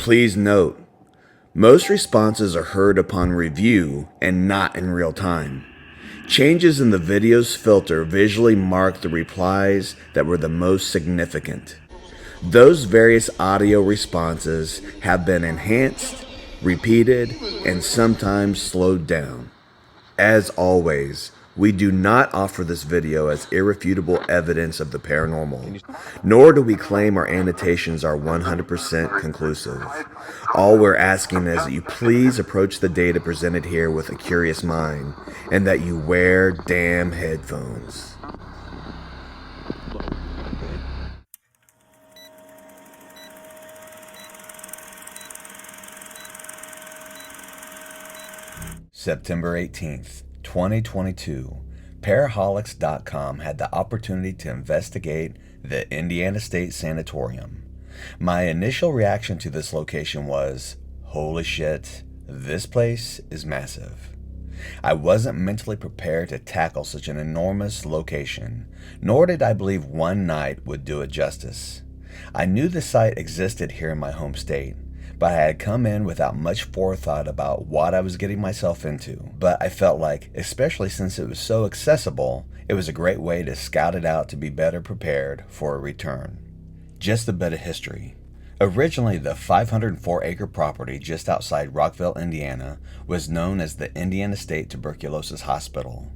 Please note, most responses are heard upon review and not in real time. Changes in the video's filter visually mark the replies that were the most significant. Those various audio responses have been enhanced, repeated, and sometimes slowed down. As always, we do not offer this video as irrefutable evidence of the paranormal, nor do we claim our annotations are 100% conclusive. All we're asking is that you please approach the data presented here with a curious mind, and that you wear damn headphones. September 18th, 2022, Paraholics.com had the opportunity to investigate the Indiana State Sanatorium. My initial reaction to this location was, holy shit, this place is massive. I wasn't mentally prepared to tackle such an enormous location, nor did I believe one night would do it justice. I knew the site existed here in my home state, but I had come in without much forethought about what I was getting myself into. But I felt like, especially since it was so accessible, it was a great way to scout it out to be better prepared for a return. Just a bit of history. Originally, the 504-acre property just outside Rockville, Indiana, was known as the Indiana State Tuberculosis Hospital.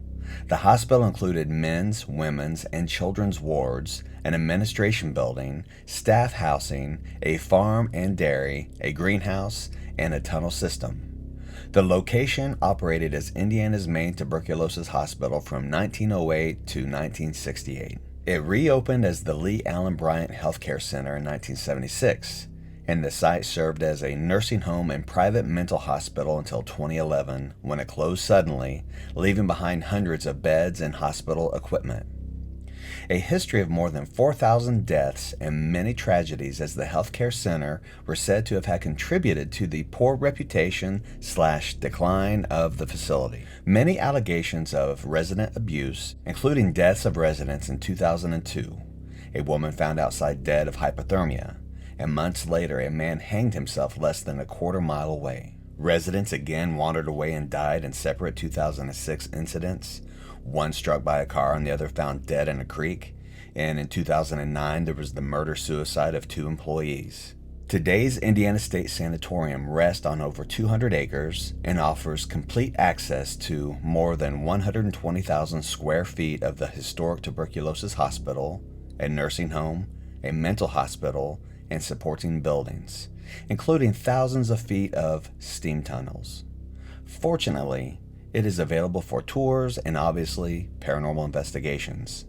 The hospital included men's, women's, and children's wards, an administration building, staff housing, a farm and dairy, a greenhouse, and a tunnel system. The location operated as Indiana's main tuberculosis hospital from 1908 to 1968. It reopened as the Lee Allen Bryant Healthcare Center in 1976, and the site served as a nursing home and private mental hospital until 2011, when it closed suddenly, leaving behind hundreds of beds and hospital equipment. A history of more than 4,000 deaths and many tragedies as the healthcare center were said to have had contributed to the poor reputation / decline of the facility. Many allegations of resident abuse, including deaths of residents in 2002, a woman found outside dead of hypothermia, and months later a man hanged himself less than a quarter mile away. Residents again wandered away and died in separate 2006 incidents, one struck by a car and the other found dead in a creek, and in 2009 there was the murder-suicide of 2 employees. Today's Indiana State Sanatorium rests on over 200 acres and offers complete access to more than 120,000 square feet of the historic tuberculosis hospital, a nursing home, a mental hospital, and supporting buildings, including thousands of feet of steam tunnels. Fortunately, it is available for tours and obviously paranormal investigations.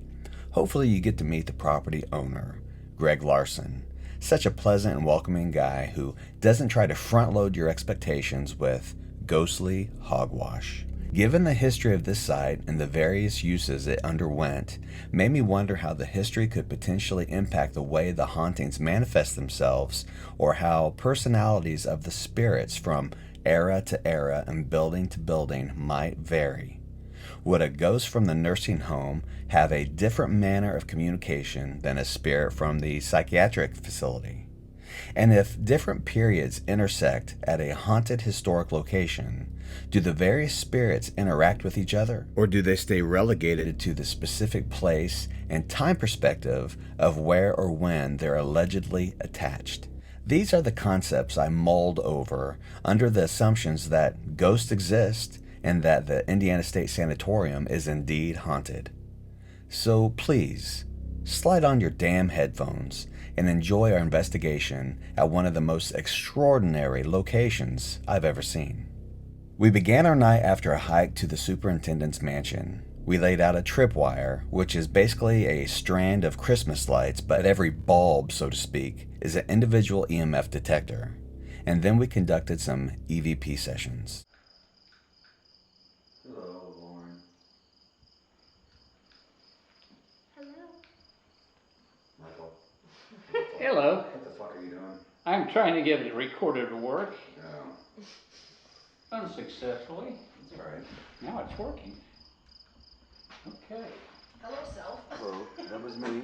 Hopefully you get to meet the property owner, Greg Larson, such a pleasant and welcoming guy who doesn't try to front load your expectations with ghostly hogwash. Given the history of this site and the various uses it underwent, made me wonder how the history could potentially impact the way the hauntings manifest themselves, or how personalities of the spirits from era to era and building to building might vary. Would a ghost from the nursing home have a different manner of communication than a spirit from the psychiatric facility? And if different periods intersect at a haunted historic location, do the various spirits interact with each other? Or do they stay relegated to the specific place and time perspective of where or when they're allegedly attached? These are the concepts I mulled over under the assumptions that ghosts exist and that the Indiana State Sanatorium is indeed haunted. So please, slide on your damn headphones and enjoy our investigation at one of the most extraordinary locations I've ever seen. We began our night after a hike to the superintendent's mansion. We laid out a tripwire, which is basically a strand of Christmas lights, but every bulb, so to speak, is an individual EMF detector. And then we conducted some EVP sessions. Hello, Lauren. Hello. Michael. Hello. What the fuck are you doing? I'm trying to get it recorded to work. No. Unsuccessfully. That's alright. Now it's working. Okay. Hello, self. Hello, that was me.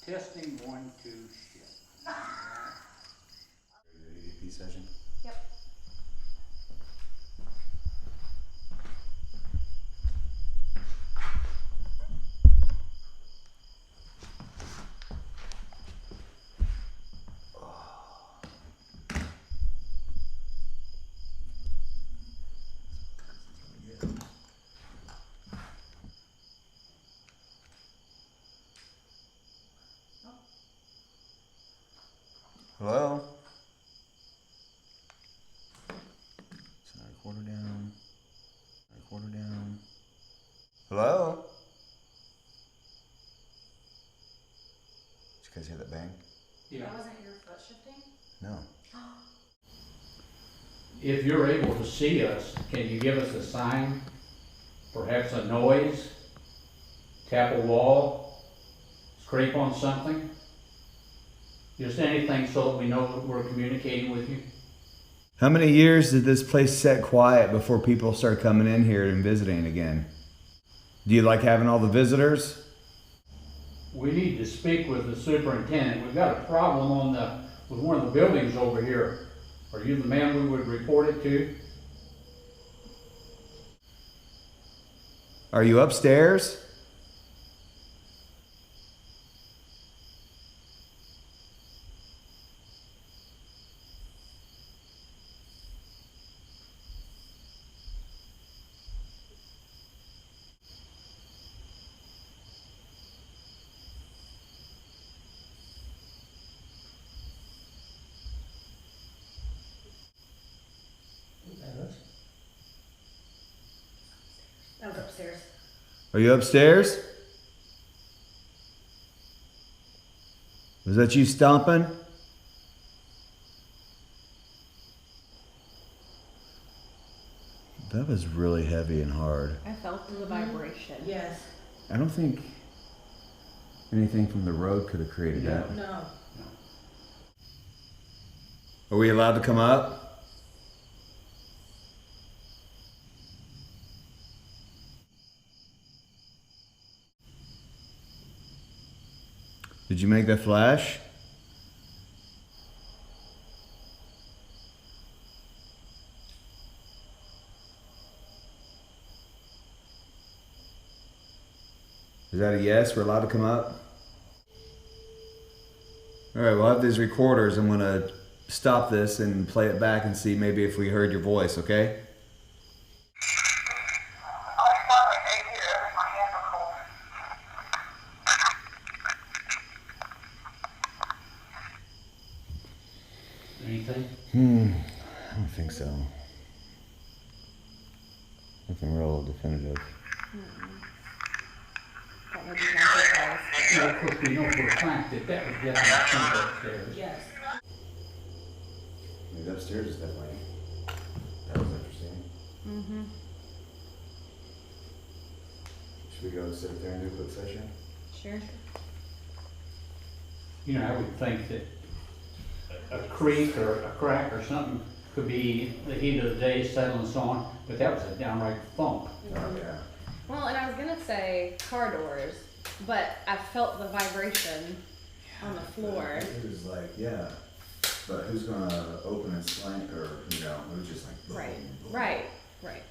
Testing 1, 2, shit. EP session. Yep. Hello? Set our recorder down. Recorder down. Hello? Did you guys hear that bang? Yeah. That wasn't your foot shifting? No. If you're able to see us, can you give us a sign? Perhaps a noise? Tap a wall? Scrape on something? Just anything so that we know that we're communicating with you? How many years did this place set quiet before people started coming in here and visiting again? Do you like having all the visitors? We need to speak with the superintendent. We've got a problem with one of the buildings over here. Are you the man we would report it to? Are you upstairs? Is that us? That was upstairs. Are you upstairs? Was that you stomping? That was really heavy and hard. I felt the vibration. Yes. I don't think anything from the road could have created that. No. Are we allowed to come up? Did you make that flash? Is that a yes? We're allowed to come up? Alright, we'll have these recorders. I'm gonna stop this and play it back and see maybe if we heard your voice, okay? Anything? I don't think so. Nothing real definitive. That would be my surprise. Well, of course, we know for a fact that that was definitely something upstairs. Yes. Maybe upstairs is definitely. That was interesting. Mm-hmm. Should we go sit up there and do a quick session? Sure. You know, I would think that a creak or a crack or something could be the heat of the day settling and so on, but that was a downright thump. Oh, yeah. Well, and I was gonna say car doors, but I felt the vibration on the floor. It was like, yeah. But who's gonna open and slam, or, you know, it was just like. Right. boom, boom. Right.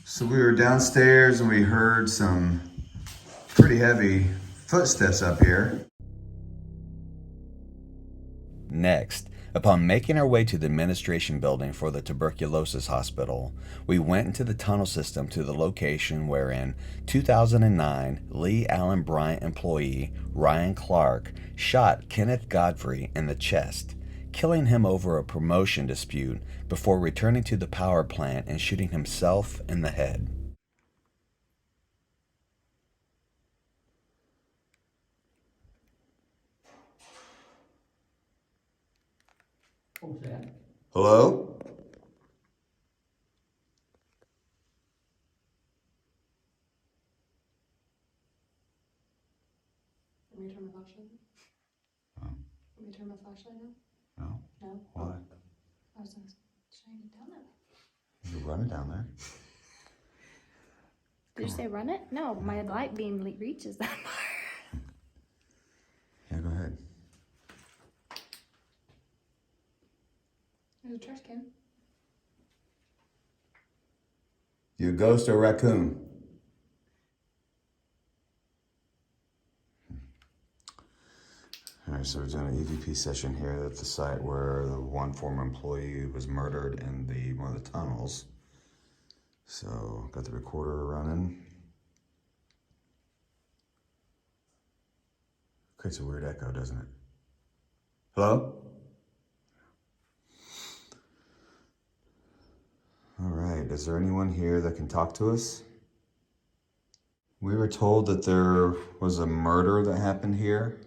So we were downstairs and we heard some pretty heavy footsteps up here. Next, upon making our way to the administration building for the tuberculosis hospital, we went into the tunnel system to the location where in 2009, Lee Allen Bryant employee Ryan Clark shot Kenneth Godfrey in the chest, killing him over a promotion dispute before returning to the power plant and shooting himself in the head. What was that? Hello? Let me turn my flashlight on. Oh. Let me turn my flashlight on. No? No? Why? I was gonna shine it down that way. You run it down there. Did you say run it? No, my light beam reaches that far. Yeah, go ahead. There's a trash can. You a ghost or a raccoon? All right, so we're doing an EVP session here at the site where the one former employee was murdered in one of the tunnels. So, got the recorder running. Creates a weird echo, doesn't it? Hello? All right, is there anyone here that can talk to us? We were told that there was a murder that happened here.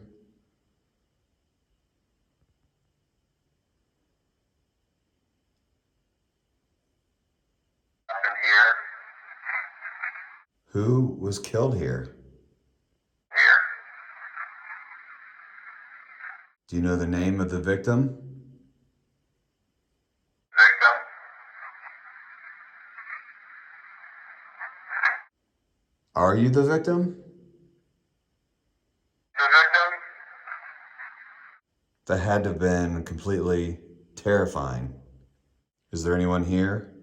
Who was killed here? Do you know the name of the victim? Are you the victim? That had to have been completely terrifying. Is there anyone here?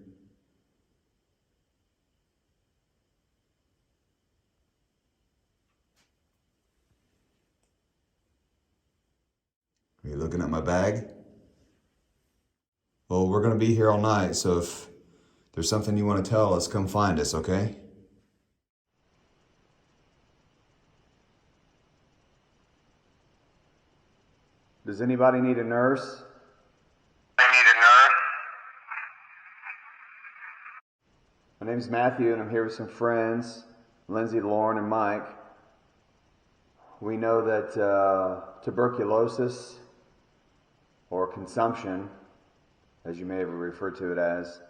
Are you looking at my bag? Well, we're gonna be here all night, so if there's something you want to tell us, come find us, okay? Does anybody need a nurse? I need a nurse. My name's Matthew, and I'm here with some friends, Lindsay, Lauren, and Mike. We know that tuberculosis, or consumption, as you may have referred to it as,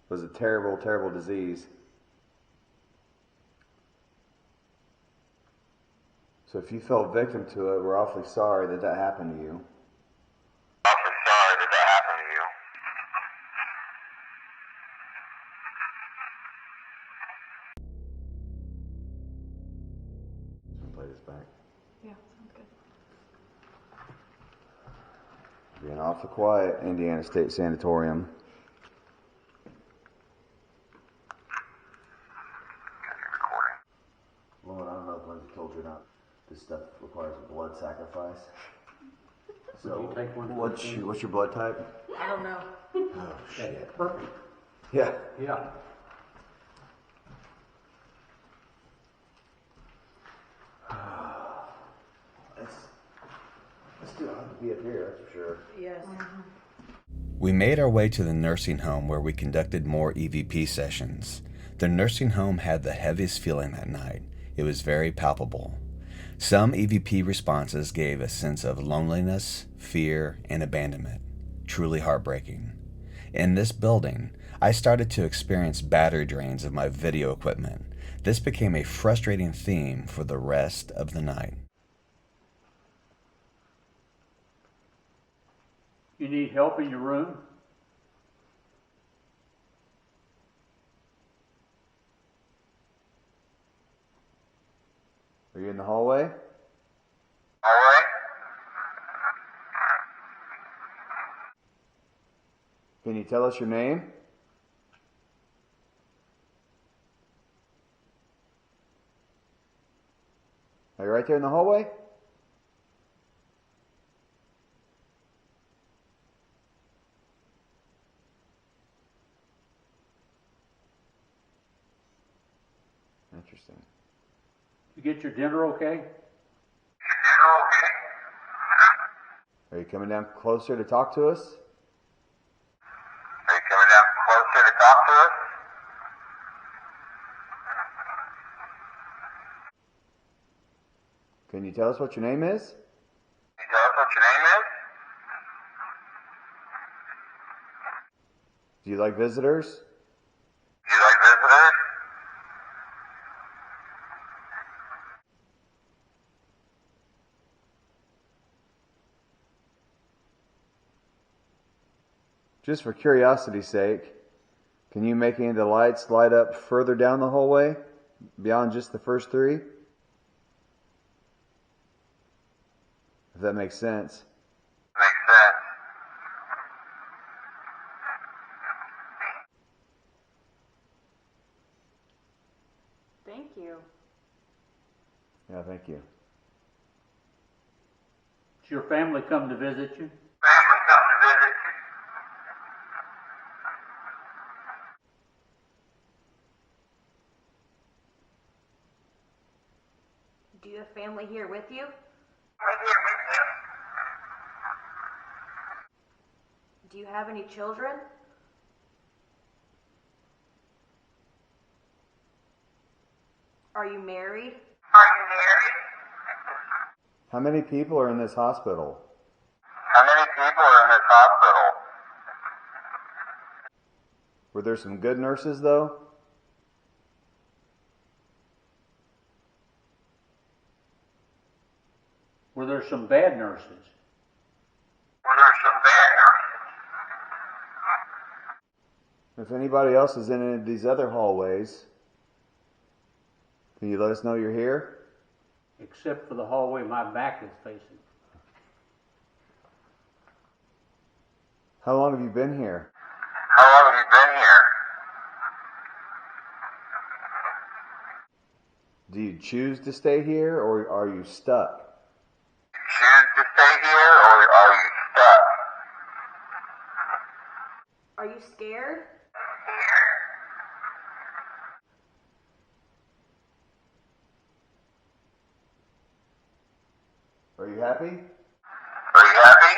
was a terrible, terrible disease. So if you fell victim to it, we're awfully sorry that that happened to you. Awfully sorry that that happened to you. I'll play this back. Yeah, sounds good. Being awfully quiet, Indiana State Sanatorium. Lauren, I don't know if Lindsay told you or not. This stuff requires a blood sacrifice. So, Will you take one? what's your blood type? I don't know. Oh shit. Perfect. Yeah. Yeah. Let's do it. I'll have to be up here, that's for sure. Yes. We made our way to the nursing home where we conducted more EVP sessions. The nursing home had the heaviest feeling that night. It was very palpable. Some EVP responses gave a sense of loneliness, fear, and abandonment. Truly heartbreaking. In this building, I started to experience battery drains of my video equipment. This became a frustrating theme for the rest of the night. You need help in your room? Are you in the hallway? Alright? Can you tell us your name? Are you right there in the hallway? Interesting. You get your dinner okay? Are you coming down closer to talk to us? Are you coming down closer to talk to us? Can you tell us what your name is? Can you tell us what your name is? Do you like visitors? Do you like visitors? Just for curiosity's sake, Can you make any of the lights light up further down the hallway, beyond just the first three? If that makes sense. Makes sense. Thank you. Yeah, thank you. Does your family come to visit you? Family come to visit you. Do you have family here with you? Do you have any children? Are you married? Are you married? How many people are in this hospital? How many people are in this hospital? Were there some good nurses, though? Were there some bad nurses? Were there some bad nurses? If anybody else is in any of these other hallways, can you let us know you're here? Except for the hallway my back is facing. How long have you been here? How long have you been here? Do you choose to stay here, or are you stuck? Choose to stay here, or are you stuck? Are you scared? Are you happy? Are you happy?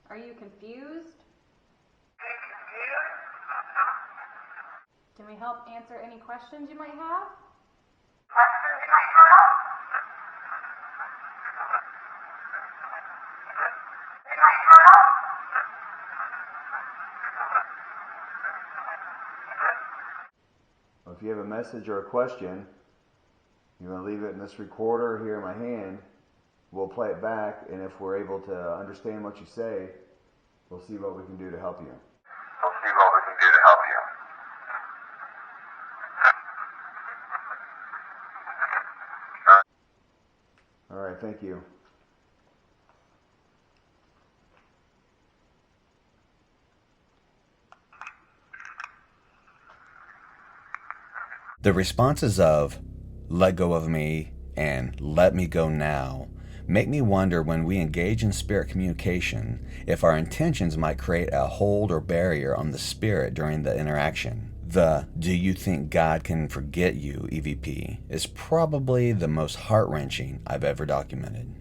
Are you confused? Can we help answer any questions you might have? Well, if you have a message or a question, you want to leave it in this recorder here in my hand. We'll play it back, and if we're able to understand what you say, we'll see what we can do to help you. We'll see what we can do to help you. All right, thank you. The responses of "let go of me" and "let me go now" make me wonder, when we engage in spirit communication, if our intentions might create a hold or barrier on the spirit during the interaction. The "do you think God can forget you" EVP is probably the most heart-wrenching I've ever documented.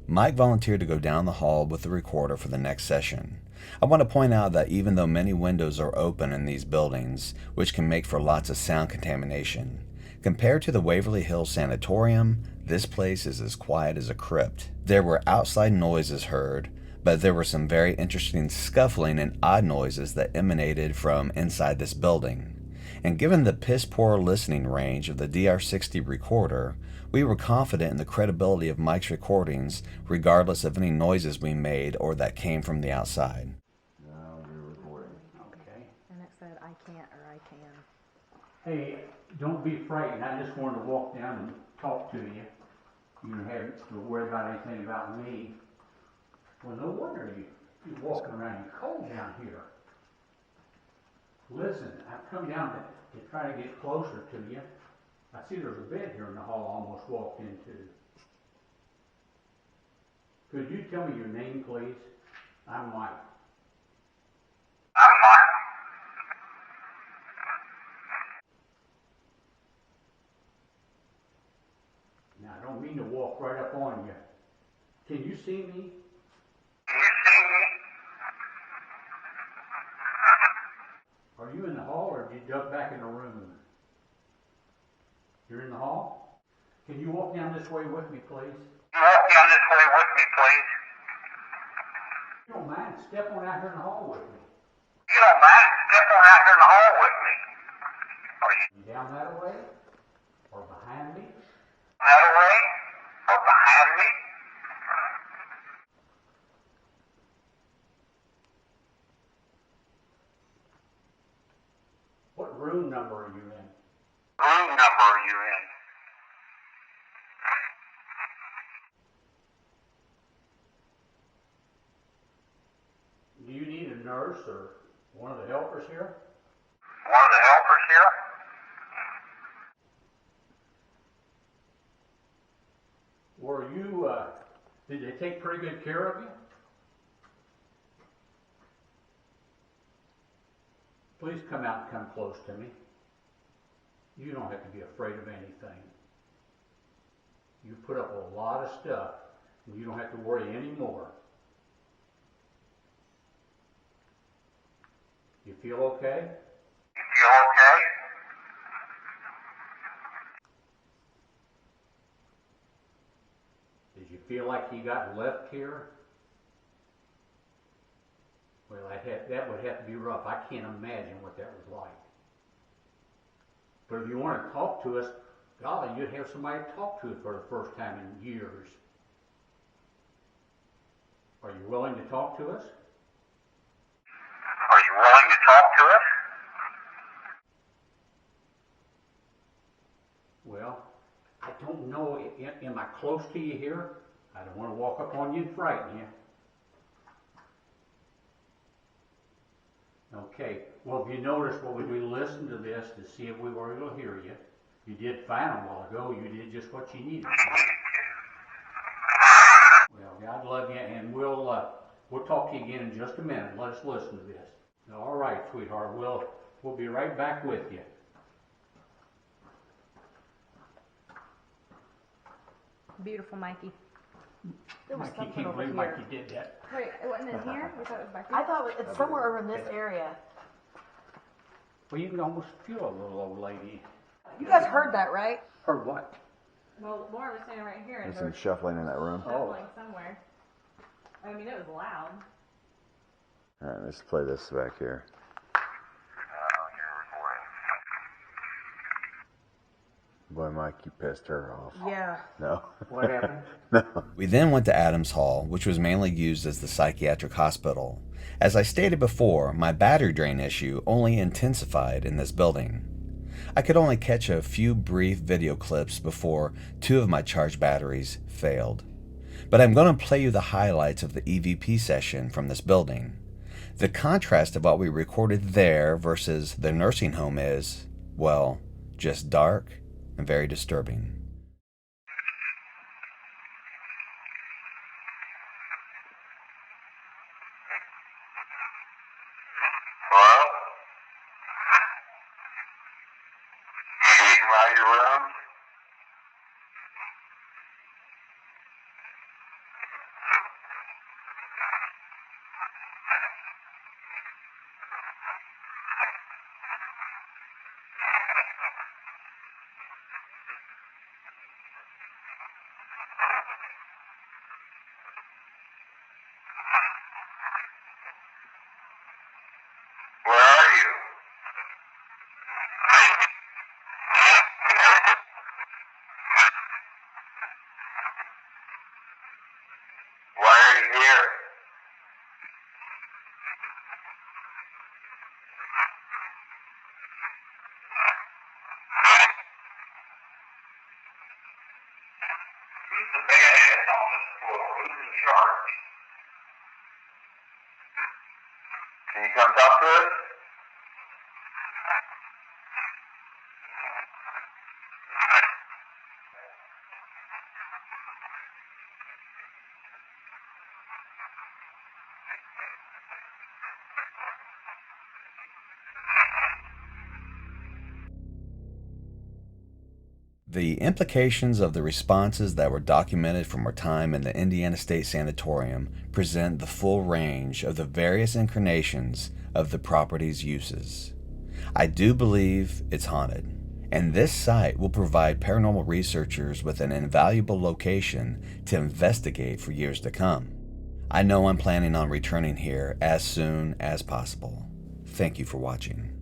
Mike volunteered to go down the hall with the recorder for the next session. I want to point out that even though many windows are open in these buildings, which can make for lots of sound contamination, compared to the Waverly Hills Sanatorium, this place is as quiet as a crypt. There were outside noises heard, but there were some very interesting scuffling and odd noises that emanated from inside this building. And given the piss-poor listening range of the DR60 recorder, we were confident in the credibility of Mike's recordings, regardless of any noises we made or that came from the outside. Now we're recording. Okay. And it said, I can't or I can. Hey, don't be frightened. I just wanted to walk down and talk to you. You don't have to worry about anything about me. Well, no wonder you're walking around cold down here. Listen, I've come down to try to get closer to you. I see there's a bed here in the hall I almost walked into. Could you tell me your name, please? I'm Mike. I'm Mike. Now, I don't mean to walk right up on you. Can you see me? Can you see me? Are you in the hall, or have you ducked back in the room? You're in the hall? Can you walk down this way with me, please? You walk down this way with me, please. You don't mind? Step on out here in the hall with me. You don't mind? Step on out here in the hall with me. Are you Down that way? Or behind me? that way? Or behind me? nurse or one of the helpers here? One of the helpers here? Were you, did they take pretty good care of you? Please come out and come close to me. You don't have to be afraid of anything. You put up a lot of stuff, and you don't have to worry anymore. You feel okay? You feel okay? Did you feel like you got left here? Well, that would have to be rough. I can't imagine what that was like. But if you want to talk to us, golly, you'd have somebody to talk to for the first time in years. Are you willing to talk to us? Are you willing to talk to us? Well, I don't know. Am I close to you here? I don't want to walk up on you and frighten you. Okay. Well, if you notice, what we listened to this to see if we were able to hear you. You did fine a while ago. You did just what you needed. Well, God love you, and we'll talk to you again in just a minute. Let us listen to this. All right, sweetheart. We'll be right back with you. Beautiful, Mikey. There was Mikey, something can't over believe here. Mikey did that. Wait, it wasn't in here? We thought it was back I here. thought it's somewhere over in this area. Well, you can almost feel a little old lady. You guys heard that, right? Heard what? Well, Laura was standing right here and There's her some shuffling in that room. shuffling somewhere. I mean, it was loud. All right, let's play this back here. Boy, Mike, you pissed her off. Yeah. No. What happened? No. We then went to Adams Hall, which was mainly used as the psychiatric hospital. As I stated before, my battery drain issue only intensified in this building. I could only catch a few brief video clips before 2 of my charged batteries failed. But I'm going to play you the highlights of the EVP session from this building. The contrast of what we recorded there versus the nursing home is, well, just dark and very disturbing. Hello? Can you come out of your room? Where are you? Why are you here? Who's the badass on this floor? Who's in charge? Can you come talk to us? The implications of the responses that were documented from our time in the Indiana State Sanatorium present the full range of the various incarnations of the property's uses. I do believe it's haunted, and this site will provide paranormal researchers with an invaluable location to investigate for years to come. I know I'm planning on returning here as soon as possible. Thank you for watching.